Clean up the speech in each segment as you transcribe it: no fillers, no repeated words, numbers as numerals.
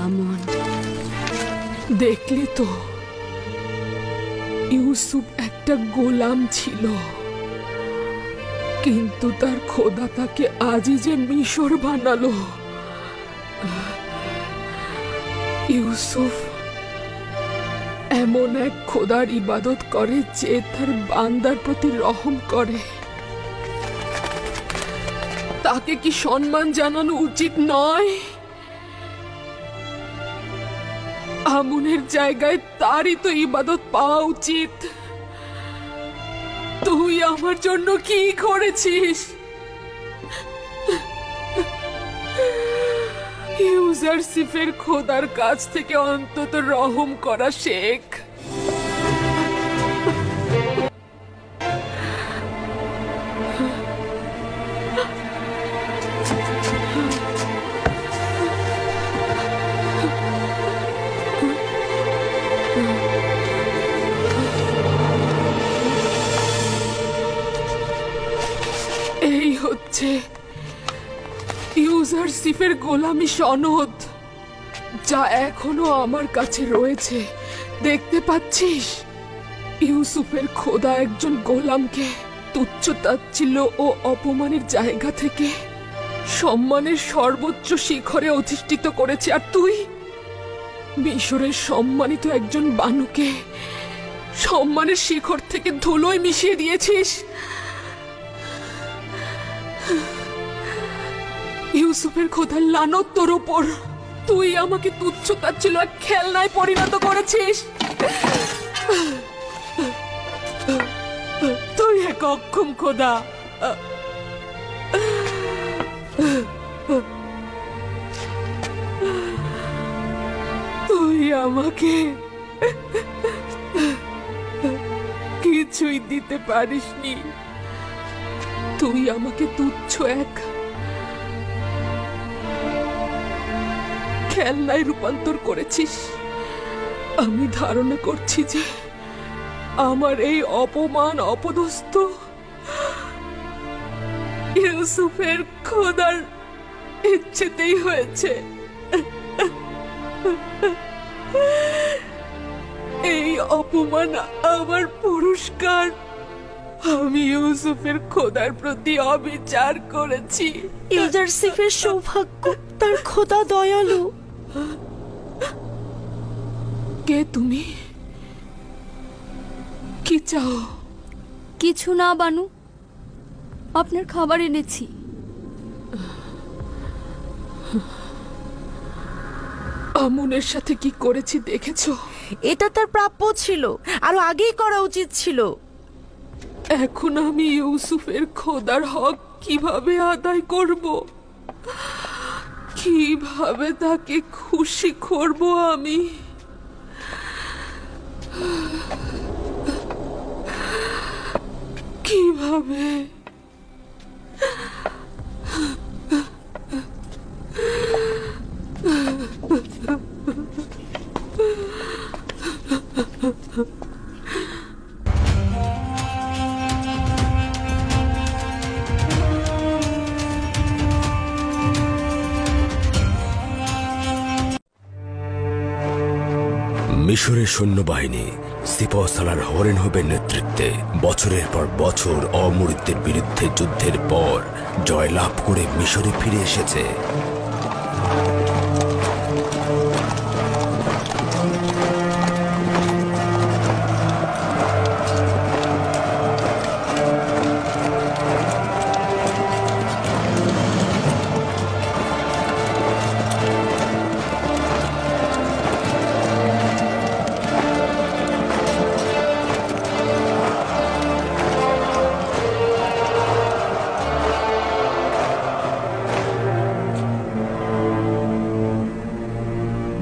আমন, দেখলি তো, ইউসুফ একটা গোলাম ছিল, কিন্তু তার খোদা তাকে আজই যে মিশর বানালো। ইউসুফ এমন এক খোদার ইবাদত করে যে তার বান্দার প্রতি রহম করে। তাকে কি সম্মান জানানো উচিত নয়? আমনের জায়গায় তারই তো ইবাদত পাওয়া উচিত। তুই আমার জন্য কি করেছিস? ইউজারসিফের খোদার কাছ থেকে অন্তত রহম করা শেখ। এই হচ্ছে ইউজারসিফের গোলামি সনদ, যা এখনো আমার কাছে রয়েছে। দেখতে পাচ্ছিস, ইউসুফের খোদা একজন গোলামকে তুচ্ছ তাচ্ছিল্য ও অপমানের জায়গা থেকে সম্মানের সর্বোচ্চ শিখরে অধিষ্ঠিত করেছে। আর তুই মিশরের সম্মানিত একজন বানুকে সম্মানের শিখর থেকে ধুলোয় মিশিয়ে দিয়েছিস। ইউসুফের খোদার লানত তোর ওপর। তুই আমাকে তুচ্ছ তাচ্ছিল্য এক খেলনায় পরিণত করেছিস। তুই এক অক্ষম খোদা। তুই আমাকে কিছুই দিতে পারিসনি। তুই আমাকে তুচ্ছ এক খেলনায় রূপান্তর করেছিস। আমি ধারণা করছি যে আমার এই অপমান অপদস্থ ইউসুফের খোদার ইচ্ছেতেই হয়েছে। এই অপমান আমার পুরস্কার। আমি ইউসুফের খোদার প্রতি অবিচার করেছি। ইউজারসিফের সৌভাগ্য, তার খোদা দয়ালু। কে তুমি? কি চাও? কিছু না বানু, আপনার খাবার এনেছি। আমনের সাথে কি করেছি দেখেছো? এটা তার প্রাপ্য ছিল, আরো আগেই করা উচিত ছিল। এখন আমি ইউসুফের খোদার হক কিভাবে আদায় করব? কিভাবে তাকে খুশি করব আমি? কিভাবে? মিশরের সৈন্যবাহিনী সিপাহসালার হরেনহোপের নেতৃত্বে বছরের পর বছর অমরিতদের বিরুদ্ধে যুদ্ধের পর জয়লাভ করে মিশরে ফিরে এসেছে।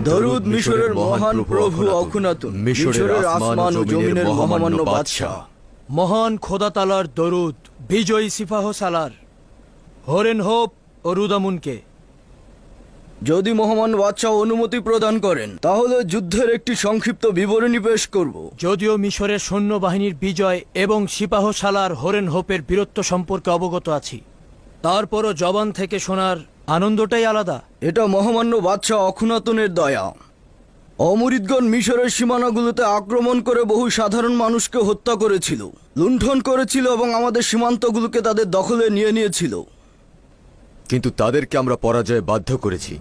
দরুদ মিশরের মহান প্রভু অখুনাতুন, মিশরের আসমান ও জমিনের মহামান্য বাদশাহ। মহান খোদা তালার দরুদ বিজয়ী সিপাহ সালার হরেনহোপ ও রুদামুনকে। যদি মহামান্য বাদশাহ অনুমতি প্রদান করেন তাহলে যুদ্ধের একটি সংক্ষিপ্ত বিবরণী পেশ করব। যদিও মিশরের সৈন্যবাহিনীর বিজয় এবং সিপাহ সালার হরেনহোপের বীরত্ব সম্পর্কে অবগত আছি, তারপরও জবান থেকে শোনার আনন্দটাই আলাদা। এটা মহামান্য বাদশাহ অখুনাতনের দয়া। অমরিদগণ মিশরের সীমানাগুলোতে আক্রমণ করে বহু সাধারণ মানুষকে হত্যা করেছিল, লুণ্ঠন করেছিল এবং আমাদের সীমান্তগুলোকে তাদের দখলে নিয়ে নিয়েছিল। কিন্তু তাদেরকে আমরা পরাজয়ে বাধ্য করেছি।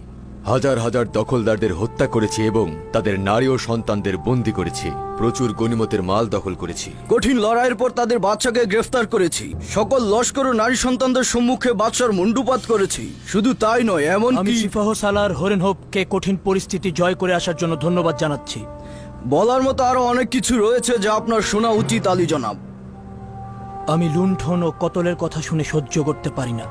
হাজার হাজার দখলদারদের হত্যা করেছি এবং তাদের নারী ও সন্তানদের বন্দী করেছি। প্রচুর গনিমতের মাল দখল করেছি। কঠিন লড়াইয়ের পর তাদের বাদশাকে গ্রেফতার করেছি। সকল লস্কর ও নারী সন্তানদের সম্মুখে বাদশার মুন্ডুপাত করেছি। শুধু তাই নয়, আমি এমনকি সিপাহ সালার হরেনহোপকে কঠিন পরিস্থিতি জয় করে আসার জন্য ধন্যবাদ জানাচ্ছি। বলার মতো আরো অনেক কিছু রয়েছে যা আপনার শোনা উচিত আলী জনাব। আমি লুণ্ঠন ও কতলের কথা শুনে সহ্য করতে পারি না।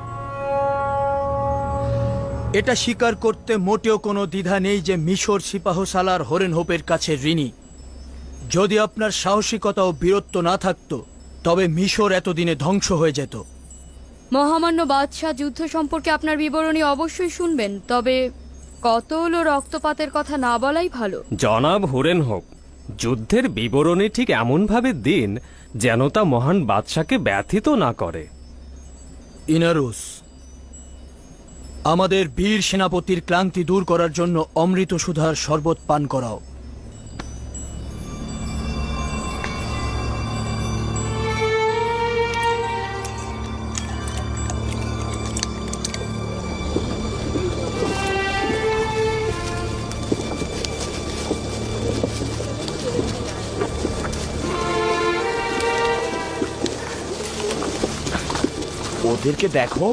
এটা স্বীকার করতে মোটেও কোনো দ্বিধা নেই যে মিশর সিপাহ সালার হরেনহোপের কাছে ঋণী। যদি আপনার সাহসিকতা ও বীরত্ব না থাকতো তবে মিশর এতদিনে ধ্বংস হয়ে যেত। মহামান্য বাদশাহ যুদ্ধ সম্পর্কে আপনার বিবরণী অবশ্যই শুনবেন, তবে কতল ও রক্তপাতের কথা না বলাই ভালো। জনাব হুরেনহোপ, যুদ্ধের বিবরণী ঠিক এমনভাবে দিন যেন তা মহান বাদশাকে ব্যথিত না করে। ইনারুস, আমাদের বীর সেনাপতির ক্লান্তি দূর করার জন্য অমৃত সুধার শরবত পান করাও। ওদেরকে দেখো,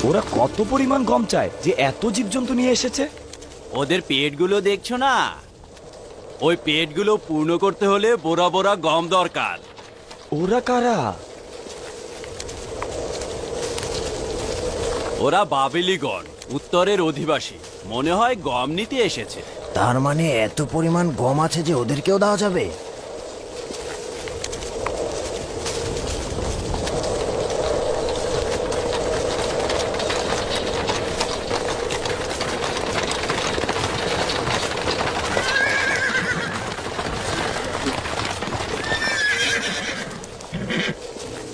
ওরা কত পরিমাণ গম চায় যে এত জীবজন্তু নিয়ে এসেছে। ওদের পেটগুলো দেখছো না? ওই পেটগুলো পূর্ণ করতে হলে বোরা বোরা গম দরকার। ওরা কারা? ওরা বাবেলিগণ, উত্তরের অধিবাসী। মনে হয় গম নিতে এসেছে। তার মানে এত পরিমাণ গম আছে যে ওদেরকেও দেওয়া যাবে?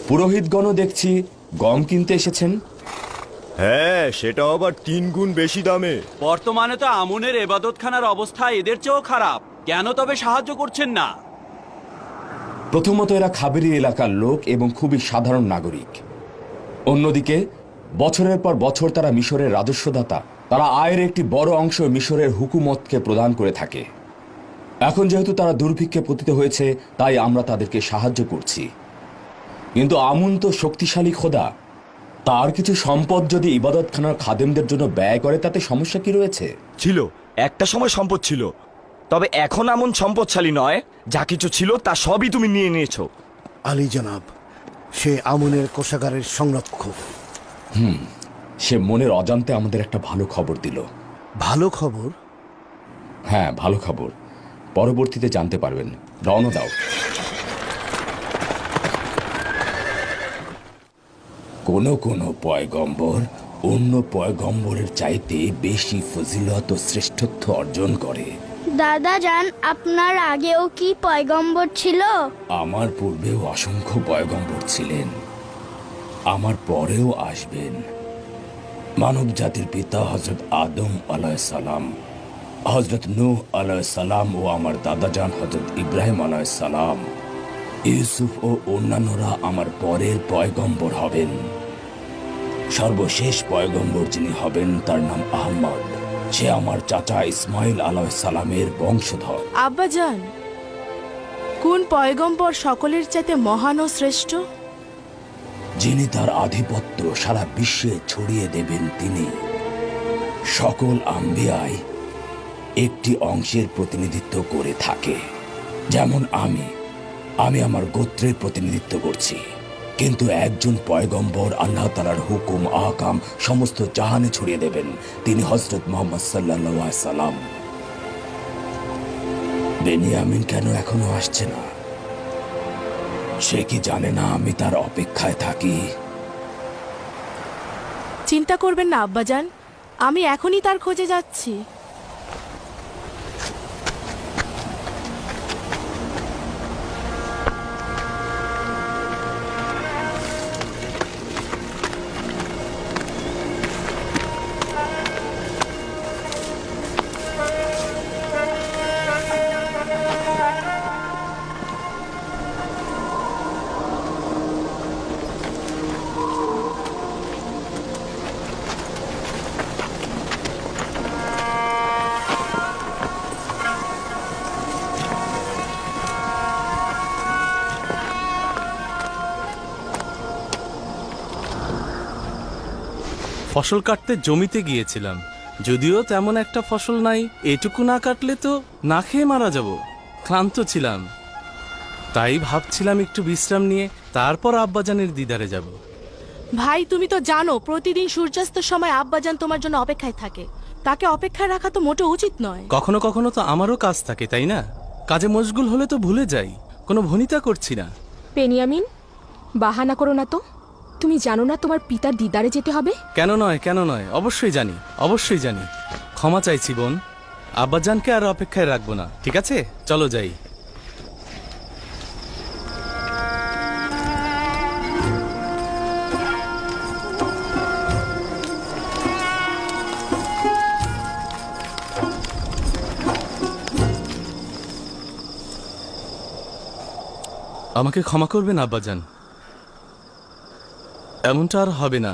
পুরোহিতগণও দেখছি গম কিনতে এসেছেন। হ্যাঁ, সেটা আবার 3 গুণ বেশি দামে। বর্তমানে তো আমুনের এবাদতখানার অবস্থা এদের চেয়েও খারাপ। কেন তবে সাহায্য করছেন না? প্রথমত এরা খাবেরি এলাকার লোক এবং খুবই সাধারণ নাগরিক। অন্যদিকে বছরের পর বছর তারা মিশরের রাজস্বদাতা। তারা আয়ের একটি বড় অংশ মিশরের হুকুমতকে প্রদান করে থাকে। এখন যেহেতু তারা দুর্ভিক্ষে পতিত হয়েছে, তাই আমরা তাদেরকে সাহায্য করছি। কিন্তু আমুন তো শক্তিশালী খোদা, তার কিছু সম্পদ যদি ইবাদতখানার খাদেমদের জন্য ব্যয় করে তাতে সমস্যা কি রয়েছে? ছিল, একটা সময় সম্পদ ছিল, তবে এখন এমন সম্পদশালী নয়। যা কিছু ছিল তা সবই তুমি নিয়ে নিয়েছো। আলী জনাব, সে আমুনের কোষাগারের সংরক্ষক। সে মনের অজান্তে আমাদের একটা ভালো খবর দিল। ভালো খবর? হ্যাঁ, ভালো খবর। পরবর্তীতে জানতে পারবেন। রওনা দাও। কোন কোন পয়গম্বর অন্য পয়গম্বরের চাইতে বেশি ফজিলত ও শ্রেষ্ঠত্ব অর্জন করে। দাদা যান, আপনার আগেও কি পয়গম্বর ছিল? আমার পূর্বেও অসংখ্য পয়গম্বর ছিলেন, আমার পরেও আসবেন। মানব জাতির পিতা হযরত আদম আলাইহিস সালাম, হযরত নূহ আলাইহিস সালাম ও আমার দাদাজান হযরত ইব্রাহিম আলাইহিস সালাম, ইউসুফ ও অন্যান্যরা আমার পরের পয়গম্বর হবেন। সর্বশেষ পয়গম্বর যিনি হবেন তার নাম আহমদ। সে আমার চাচা ইসমাইল আলাইহিস সালামের বংশধর। আব্বাজান, কোন পয়গম্বর সকলের চাইতে মহান ও শ্রেষ্ঠ? যিনি তার আধিপত্য সারা বিশ্বে ছড়িয়ে দেবেন তিনি। সকল আম্বিয়ায় একটি অংশের প্রতিনিধিত্ব করে থাকে। যেমন আমি আমার গোত্রের প্রতিনিধিত্ব করছি, কিন্তু একজন পয়গম্বর আল্লাহ তাআলার হুকুম আহকাম সমস্ত জাহানে ছড়িয়ে দেবেন। তিনি হযরত মুহাম্মদ সাল্লাল্লাহু আলাইহি সাল্লাম। বেনিয়ামিন কেন এখনো আসছে না? সে কি জানে না আমি তার অপেক্ষায় থাকি? চিন্তা করবেন না আব্বাজান, আমি এখনই তার খোঁজে যাচ্ছি। ফসল কাটতে জমিতে গিয়েছিলাম, যদিও তেমন একটা ফসল নাই। এটুকু না কাটলে তো না খেয়ে মারা যাব। ক্লান্ত ছিলাম, তাই ভাবছিলাম একটু বিশ্রাম নিয়ে তারপর আব্বাজানের দিদারে যাব। ভাই তুমি তো জানো প্রতিদিন সূর্যাস্তের সময় আব্বাজান তোমার জন্য অপেক্ষায় থাকে। তাকে অপেক্ষায় রাখা তো মোটেও উচিত নয়। কখনো কখনো তো আমারও কাজ থাকে, তাই না? কাজে মশগুল হলে তো ভুলে যাই, কোনো ভনিতা করছি না। বেনিয়ামিন, বাহানা করো না তো। তুমি জানো না তোমার পিতার দিদারে যেতে হবে? কেন নয়, কেন নয়, অবশ্যই জানি, অবশ্যই জানি। ক্ষমা চাইছি বোন, আব্বাজানকে আর অপেক্ষায় রাখবো না। ঠিক আছে, চলো যাই। আমাকে ক্ষমা করবেন আব্বাজান, এমনটা আর হবে না।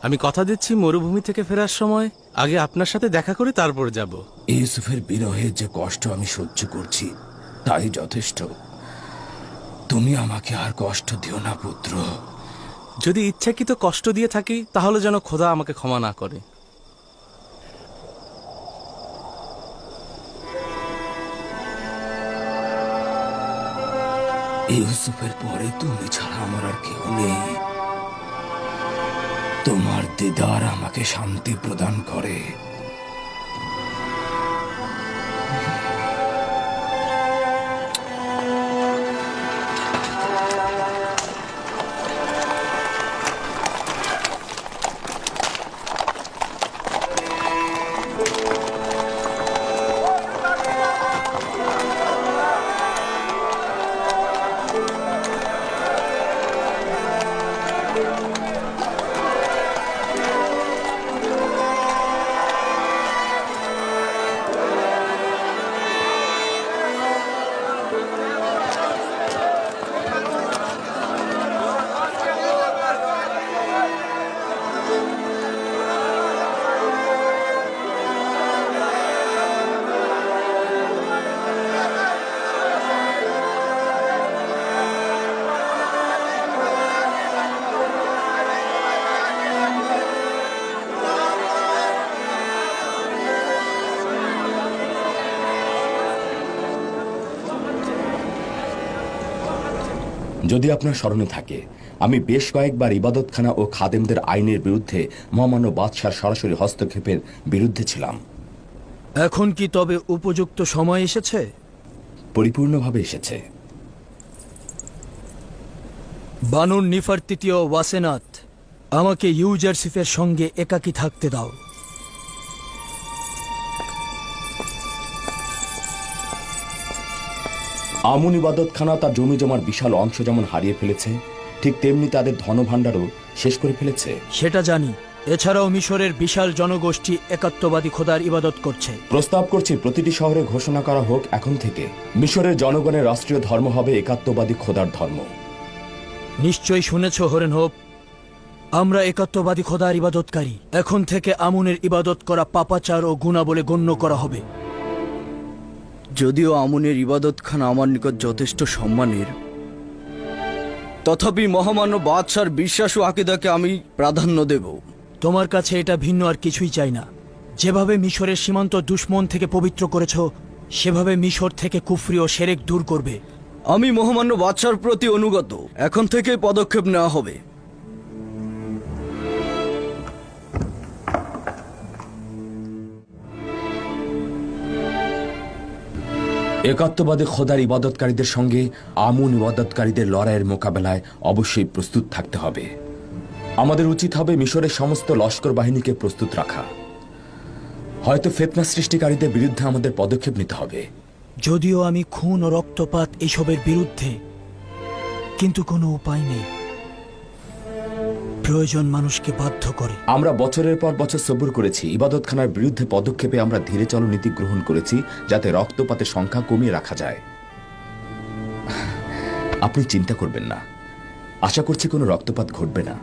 আমি কথা দিচ্ছি মরুভূমি থেকে ফেরার সময় আগে আপনার সাথে দেখা করে তারপর যাব। ইউসুফের বিরহে যে কষ্ট আমি সহ্য করছি তাই যথেষ্ট। তুমি আমাকে আর কষ্ট দিও না পুত্র। যদি ইচ্ছাকৃত কষ্ট দিয়ে থাকি তাহলে যেন খোদা আমাকে ক্ষমা না করে। ইউসুফের পরে তুমি ছাড়া আমার আর কেউ নেই। তোমার দিদার আমাকে শান্তি প্রদান করে। যদি আপনার স্মরণে থাকে, আমি বেশ কয়েকবার ইবাদতখানা ও খাদেমদের আইনের বিরুদ্ধে মহামান্য বাদশার সরাসরি হস্তক্ষেপের বিরুদ্ধে ছিলাম। এখন কি তবে উপযুক্ত সময় এসেছে? পরিপূর্ণভাবে এসেছে। বানুর নিফার তৃতীয় ওয়াসেনাত, আমাকে ইউজারসিফের সঙ্গে একাকী থাকতে দাও। আমুন ইবাদতখানা তার জমি জমার বিশাল অংশ যেমন হারিয়ে ফেলেছে, ঠিক তেমনি তাদের ধনভাণ্ডারও শেষ করে ফেলেছে। সেটা জানি। এছাড়াও মিশরের বিশাল জনগোষ্ঠী একাত্মবাদী খোদার ইবাদত করছে। প্রস্তাব করছি প্রতিটি শহরে ঘোষণা করা হোক এখন থেকে মিশরের জনগণের রাষ্ট্রীয় ধর্ম হবে একাত্মবাদী খোদার ধর্ম। নিশ্চয়ই শুনেছ হরেন হোপ, আমরা একাত্মবাদী খোদার ইবাদতকারী। এখন থেকে আমুনের ইবাদত করা পাপাচার ও গুনাহ বলে গণ্য করা হবে। যদিও আমুনের ইবাদতখানা আমার নিকট যথেষ্ট সম্মানের, তথাপি মহামান্য বাদশার বিশ্বাস ও আকিদাকে আমি প্রাধান্য দেব। তোমার কাছে এটা ভিন্ন আর কিছুই চাই না। যেভাবে মিশরের সীমান্ত দুশ্মন থেকে পবিত্র করেছ, সেভাবে মিশর থেকে কুফরি ও শিরক দূর করবে। আমি মহামান্য বাদশার প্রতি অনুগত। এখন থেকে পদক্ষেপ নেওয়া হবে। একাত্মবাদী খোদার ইবাদতকারীদের সঙ্গে আমুন ইবাদতকারীদের লড়াইয়ের মোকাবেলায় অবশ্যই প্রস্তুত থাকতে হবে। আমাদের উচিত হবে মিশরের সমস্ত লস্কর বাহিনীকে প্রস্তুত রাখা। হয়তো ফিতনা সৃষ্টিকারীদের বিরুদ্ধে আমাদের পদক্ষেপ নিতে হবে। যদিও আমি খুন ও রক্তপাত এসবের বিরুদ্ধে, কিন্তু কোনো উপায় নেই। প্রয়োজন মানুষকে বাধ্য করে। আমরা বছরের পর বছর সবুর করেছি। ইবাদতখানার বিরুদ্ধে পদক্ষেপে আমরা ধীরে চলো নীতি গ্রহণ করেছি, যাতে রক্তপাতের সংখ্যা কমিয়ে রাখা যায়। আপনি চিন্তা করবেন না, আশা করছি কোনো রক্তপাত ঘটবে না।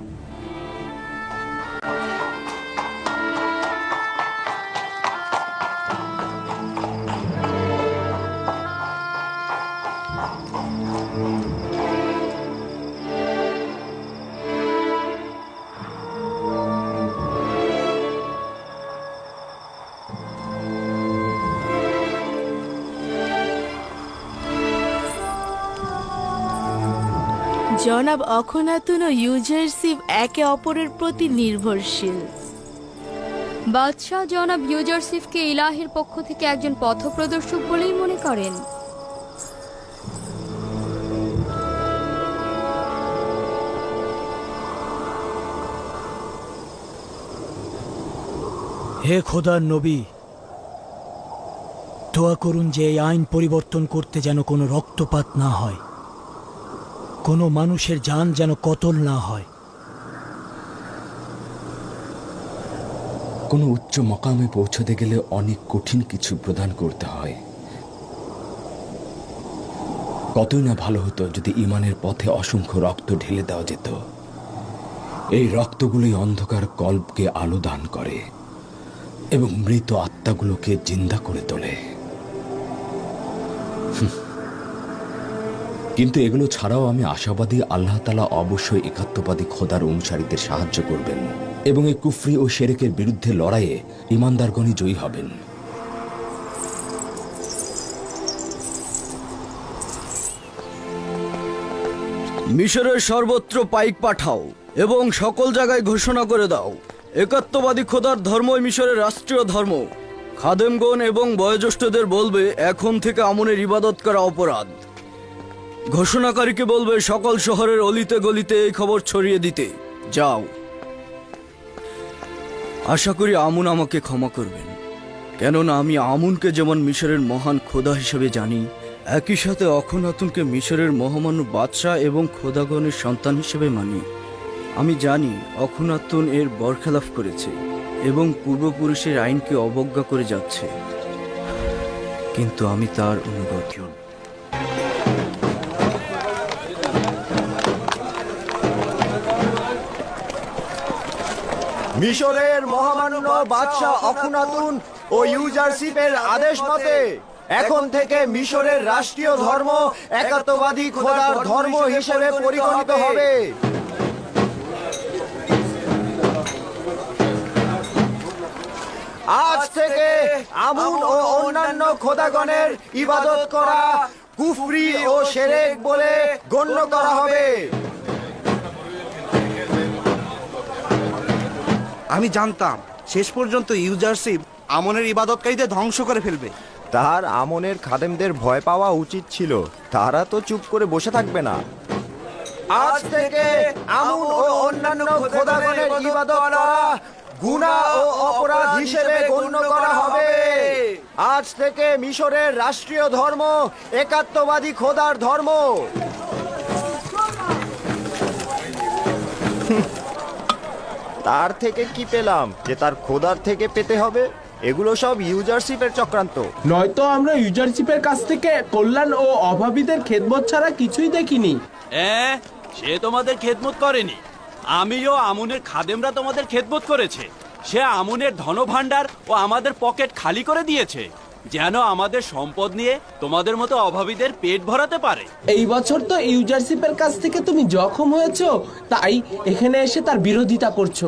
জনাব অখনাতুন ও ইউজারশিপ একে অপরের প্রতি নির্ভরশীল। বাদশাহ জনাব ইউজারসিফকে ইলাহের পক্ষ থেকে একজন পথপ্রদর্শক বলেই মনে করেন। হে খোদার নবী, দোয়া করুন যে এই আইন পরিবর্তন করতে যেন কোনো রক্তপাত না হয়, কোনো মানুষের জান যেন কতল না হয়। কোনো উচ্চ মকামে পৌঁছতে গেলে অনেক কঠিন কিছু প্রদান করতে হয়। কতই না ভালো হতো যদি ইমানের পথে অসংখ্য রক্ত ঢেলে দেওয়া যেত। এই রক্তগুলোই অন্ধকার কল্পকে আলো দান করে এবং মৃত আত্মাগুলোকে জিন্দা করে তোলে। কিন্তু এগুলো ছাড়াও আমি আশাবাদী আল্লাহ তাআলা অবশ্যই একাত্মবাদী খোদার অনুসারীদের সাহায্য করবেন এবং এই কুফরি ও শিরকের বিরুদ্ধে লড়াইয়ে ইমানদারগণই জয়ী হবেন। মিশরের সর্বত্র পাইক পাঠাও এবং সকল জায়গায় ঘোষণা করে দাও, একাত্মবাদী খোদার ধর্মই মিশরের রাষ্ট্রীয় ধর্ম। খাদেমগণ এবং বয়োজ্যেষ্ঠদের বলবে, এখন থেকে আমনের ইবাদত করা অপরাধ। ঘোষণাকারীকে বলবে সকল শহরের অলিতে গলিতে এই খবর ছড়িয়ে দিতে। যাও। আশা করি আমুন আমাকে ক্ষমা করবেন, কেননা আমি আমুনকে যেমন মিশরের মহান খোদা হিসেবে জানি, একই সাথে অখনাতুনকে মিশরের মহামান্য বাদশাহ এবং খোদাগণের সন্তান হিসেবে মানি। আমি জানি অখনাতুন এর বরখেলাফ করেছে এবং পূর্বপুরুষের আইনকে অবজ্ঞা করে যাচ্ছে, কিন্তু আমি তার অনুগত। মিশরের মহামান্য বাদশাহ অখনাতুন ও ইউজারশিপের আদেশ মতে এখন থেকে মিশরের রাষ্ট্রীয় ধর্ম একাত্মবাদী খোদার ধর্ম হিসেবে পরিগণিত হবে। আজ থেকে আমুন ও অন্যান্য খোদাগণের ইবাদত করা কুফরি ও শিরক বলে গণ্য করা হবে। আমি জানতাম শেষ পর্যন্ত ইউজারশিপ আমনের ইবাদতকারীদের ধ্বংস করে ফেলবে। তার আমনের খাদেমদের ভয় পাওয়া উচিত ছিল, তারা তো চুপ করে বসে থাকবে না। আজ থেকে আমুন ও অন্যান্য খোদাগণের ইবাদত করা গুনাহ ও অপরাধ হিসেবে গণ্য করা হবে। আজ থেকে মিশরের রাষ্ট্রীয় ধর্ম একাত্মবাদী খোদার ধর্ম। তার থেকে কি পেলাম যে তার খোদার থেকে পেতে হবে? এগুলো সব ইউজারশিপের চক্রান্ত। নয়তো আমরা ইউজারশিপের কাছ থেকে কল্যাণ ও অভাবীদের খেদমত ছাড়া কিছুই দেখিনি। সে তোমাদের খেদমত করেনি, আমিও আমুনের খাদেমরা তোমাদের খেদমত করেছে। সে আমুনের ধনভাণ্ডার ও আমাদের পকেট খালি করে দিয়েছে, যেন আমাদের সম্পদ নিয়ে তোমাদের মতো অভাবীদের পেট ভরাতে পারে। এই বছর তো ইউজারশিপের কাছ থেকে তুমি জখম হয়েছো, তাই এখানে এসে তার বিরোধিতা করছো।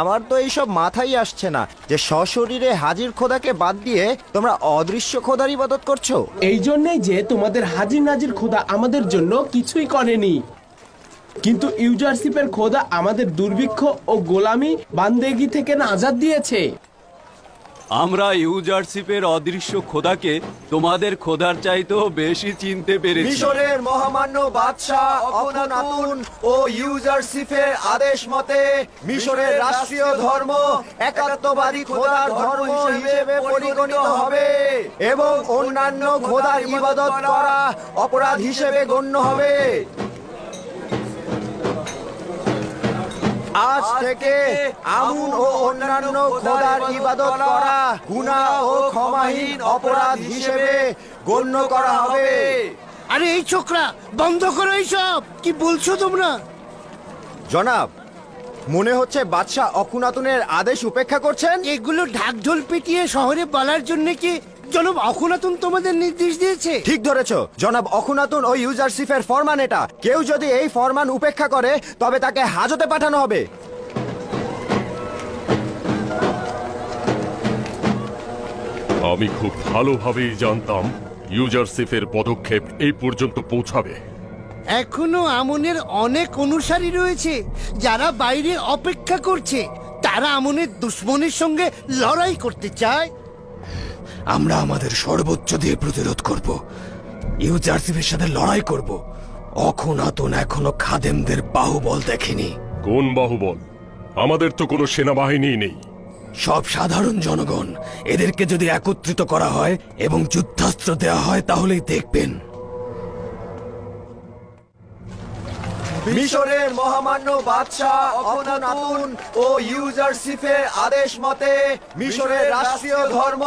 আমার তো এইসব মাথায় আসছে না যে সশরীরে হাজির খোদাকে বাদ দিয়ে তোমরা অদৃশ্য খোদার ইবাদত করছো। এই জন্যই যে তোমাদের হাজির নাজির খোদা আমাদের জন্য কিছুই করেনি, কিন্তু ইউজারশিপের খোদা আমাদের দুর্ভিক্ষ ও গোলামি বান্দেগি থেকে আজাদ দিয়েছে। আমরা ইউজারশিপের অদৃশ্য খোদাকে তোমাদের খোদার চাইতেও বেশি চিনতে পেরেছি। মিশরের মহামান্য বাদশাহ অখনাতুন ও ইউজারশিপের আদেশ মতে মিশরের রাষ্ট্রীয় ধর্ম একাত্মবাদী খোদার ধর্ম হিসেবে পরিগণিত হবে এবং অন্যান্য খোদার ইবাদত করা অপরাধ হিসেবে গণ্য হবে। আজ থেকে আমুন ও অন্যান্য খোদার ইবাদত করা গুনাহ ও ক্ষমাহীন অপরাধ হিসেবে গণ্য করা হবে। আরে এই ছোকরা, বন্ধ করো এইসব। কি বলছো তোমরা? জনাব, মনে হচ্ছে বাদশাহ অখনাতুনের আদেশ উপেক্ষা করছেন। এগুলো ঢাকঢোল পিটিয়ে শহরে বলার জন্য কি জনাব অখনাতুন তোমাদের নির্দেশ দিয়েছে? ঠিক ধরেছো জনাব, অখনাতুন ও ইউজারশিপের ফরমান এটা। কেউ যদি এই ফরমান উপেক্ষা করে তবে তাকে হাজতে পাঠানো হবে। আমি খুব ভালোভাবেই জানতাম ইউজারশিপের পদক্ষেপ এই পর্যন্ত পৌঁছাবে। এখনো আমনের অনেক অনুসারী রয়েছে যারা বাইরে অপেক্ষা করছে। তারা আমনের দুশ্মনের সঙ্গে লড়াই করতে চায়। আমরা আমাদের সর্বোচ্চ দিয়ে প্রতিরোধ করব, ইউজারশিপের সাথে লড়াই করব। অখুনাতুন এখনো খাদেমদের বাহুবল দেখেনি। কোন বাহুবল? আমাদের তো কোনো সেনাবাহিনী নেই। সব সাধারণ জনগণ, এদেরকে যদি একত্রিত করা হয় এবং যুদ্ধাস্ত্র দেওয়া হয় তাহলেই দেখবেন। মিশরের মহামান্য বাদশাহ অখনাতুন ও ইউজারশিপের আদেশ মতে মিশরের রাষ্ট্রীয় ধর্ম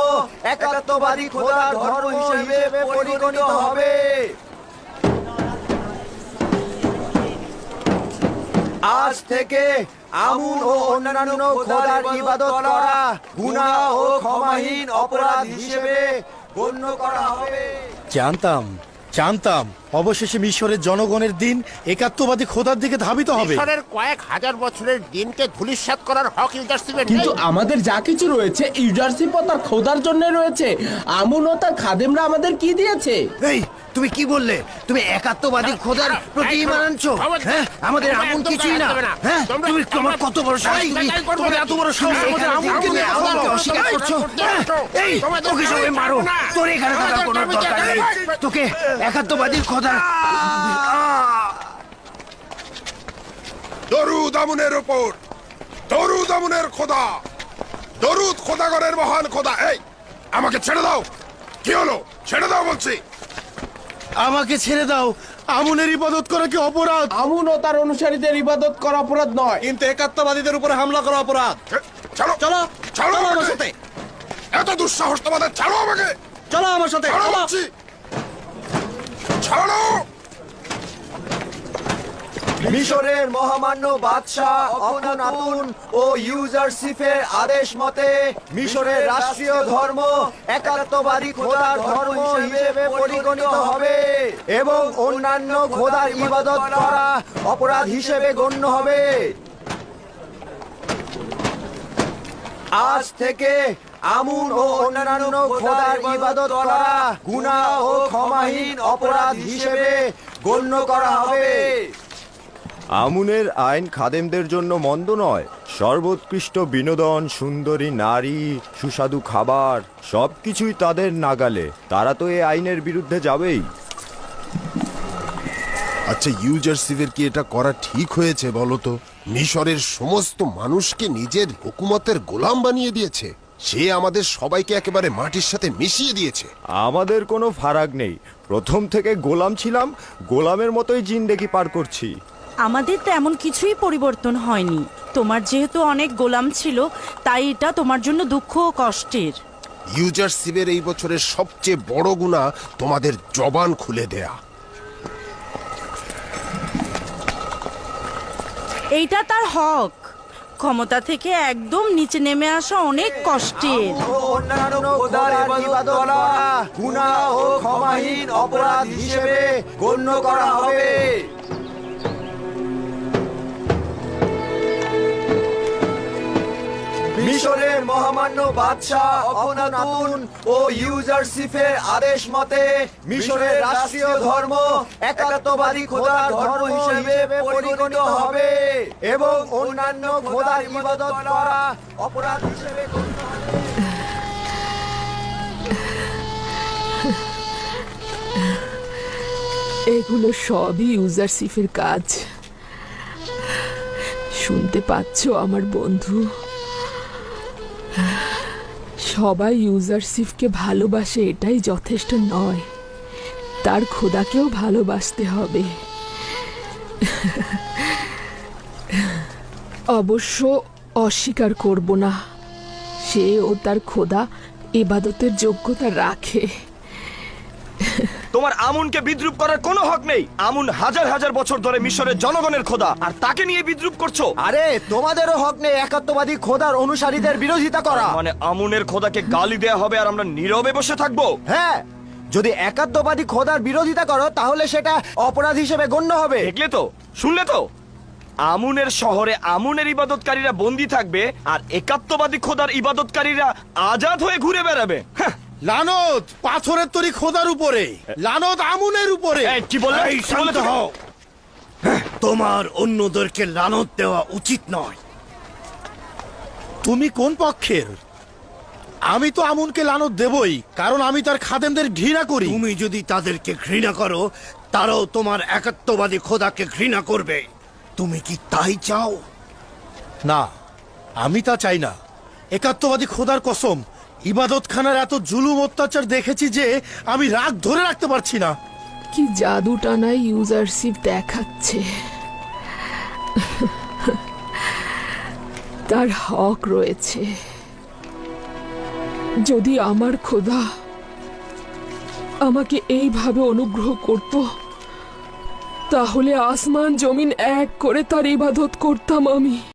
একাত্মবাদী খোদার ধর্ম হিসেবে পরিগণিত হবে। আজ থেকে আমুন ও অন্যান্য খোদার ইবাদত করা গুনাহ ও ক্ষমাহীন অপরাধ হিসেবে গণ্য করা হবে। জানতাম অবশেষে মিশরের জনগণের দিন একাত্মবাদী খোদার দিকে ধাবিত হবে। মিশরের কয়েক হাজার বছরের দিনকে ধূলিসাৎ করার হক ইউজারশিপের নেই। কিন্তু আমাদের যা কিছু রয়েছে ইউজারশিপ ও তার খোদার জন্য রয়েছে। আমুন ও তার খাদেমরা আমাদের কি দিয়েছে? এই তুমি কি বললে? তুমি একাত্মবাদী খোদার প্রতি ঈমান আনছো? হ্যাঁ, আমাদের আমুন কিছুই না। হ্যাঁ, তুমি তোমার কত বড় সাহস! তোমাদের এত বড় সাহস আমাদের আমুনকে নিয়ে আমুনকে অস্বীকার করছো? এই তোকে সবাই মারো, তোর এখানে থাকার কোনো দরকার নেই। তোকে একাত্মবাদী খোদার দরুদ আমুনের উপর, দরুদ আমুনের খোদা, দরুদ খোদাগণের মহান খোদা। এই আমাকে ছেড়ে দাও। কি হলো? ছেড়ে দাও বলছি। আমাকে ছেড়ে দাও। আমুনের ইবাদত করা কি অপরাধ? আমুন ও তার অনুসারীদের ইবাদত করা অপরাধ নয়, কিন্তু একাত্মবাদীদের উপরে হামলা করা অপরাধ। চলো চলো ছাড়ো আমার আমাকে। সাথে, এত দুঃসাহস তোমাদের! ছাড়ো আমাকে, চলো আমার সাথে, ছাড়ো চলো। বলছি। ছাড়ো। মিশরের মহামান্য বাদশাহ অখনাতুন ও ইউজারশিপের আদেশ মতে মিশরের রাষ্ট্রীয় ধর্ম একাত্মবাদী খোদার ধর্ম হিসেবে পরিগণিত হবে এবং অন্যান্য খোদার ইবাদত করা অপরাধ হিসেবে গণ্য হবে। আজ থেকে আমুন ও অন্যান্য খোদার ইবাদত করা গুনাহ ও ক্ষমাহীন অপরাধ হিসেবে গণ্য করা হবে। আমুনের আইন খাদেমদের জন্য মন্দ নয়। সর্বোৎকৃষ্ট বিনোদন, সুন্দরী নারী, সুস্বাদু খাবার সবকিছুই তাদের নাগালে। তারা তো এই আইনের বিরুদ্ধে যাবেই। আচ্ছা, ইউজারশিপের কি এটা করা ঠিক হয়েছে বলো তো? মিশরের সমস্ত মানুষকে নিজের হুকুমতের গোলাম বানিয়ে দিয়েছে। সে আমাদের সবাইকে একেবারে মাটির সাথে মিশিয়ে দিয়েছে। আমাদের কোনো ফারাক নেই। প্রথম থেকে গোলাম ছিলাম, গোলামের মতোই জিন্দেগি পার করছি। আমাদের তো এমন কিছুই পরিবর্তন হয়নি। তোমার যেহেতু অনেক গোলাম ছিল, তাই এটা তোমার জন্য দুঃখ ও কষ্টের। ইউজারশিপের এই বছরের সবচেয়ে বড় গুনাহ তোমাদের জবান খুলে দেয়া। এইটা তার হক। ক্ষমতা থেকে একদম নিচে নেমে আসা অনেক কষ্টের। অন্যান্য খোদার ইবাদত করা গুনাহ ও ক্ষমাহীন অপরাধ হিসেবে গণ্য করা হবে। মিশরের মহামান্য বাদশাহ অখনাতুন ও ইউজারশিপের আদেশ মতে মিশরের রাষ্ট্রীয় ধর্ম একাত্মবাদী খোদার ধর্ম হিসেবে পরিগণিত হবে এবং অন্যান্য খোদার ইবাদত করা অপরাধ হিসেবে গণ্য হবে। এগুলো সবই ইউজারশিপের কাজ। শুনতে পাচ্ছ আমার বন্ধু? সবাই ইউজারশিপকে ভালোবাসে, এটাই যথেষ্ট নয়, তার খোদাকেও ভালোবাসতে হবে। অবশ্য অস্বীকার করব না, সে ও তার খোদা ইবাদতের যোগ্যতা রাখে। তোমার আমুনকে বিদ্রুপ করার কোনো হক নেই। আমুন হাজার হাজার বছর ধরে মিশরের জনগণের খোদা, আর তাকে নিয়ে বিদ্রুপ করছো। আরে তোমাদেরও হক নেই একাত্মবাদী খোদার অনুসারীদের বিরোধিতা করা। মানে আমুনের খোদাকে গালি দেয়া হবে আর আমরা নীরবে বসে থাকবো? হ্যাঁ, যদি একাত্মবাদী খোদার বিরোধিতা করো তাহলে সেটা অপরাধ হিসেবে গণ্য হবে। দেখলে তো, শুনলে তো? আমুনের শহরে আমুনের ইবাদতকারীরা বন্দী থাকবে আর একাত্মবাদী খোদার ইবাদতকারীরা আজাদ হয়ে ঘুরে বেড়াবে। লানত পাথরের তৈরি খোদার উপরে, লানত আমুনের উপরে। কি বললে? এই শান্ত হও। তোমার অন্যদেরকে লানত দেওয়া উচিত নয়। তুমি কোন পক্ষের? আমি তো আমুনকে লানত দেবই, কারণ আমি তার খাদেমদের ঘৃণা করি। তুমি যদি তাদেরকে ঘৃণা করো, তারাও তোমার একাত্মবাদী খোদাকে ঘৃণা করবে। তুমি কি তাই চাও? না, আমি তা চাই না। একাত্মবাদী খোদার কসম, ইবাদতখানার এত জুলুম অত্যাচার দেখেছি যে আমি রাগ ধরে রাখতে পারছি না। কি জাদু টানা ইউজারশিপ দেখাচ্ছে। তার হক রয়েছে। যদি আমার খোদা আমাকে এইভাবে অনুগ্রহ করত, তাহলে আসমান জমিন এক করে তার ইবাদত করতাম আমি।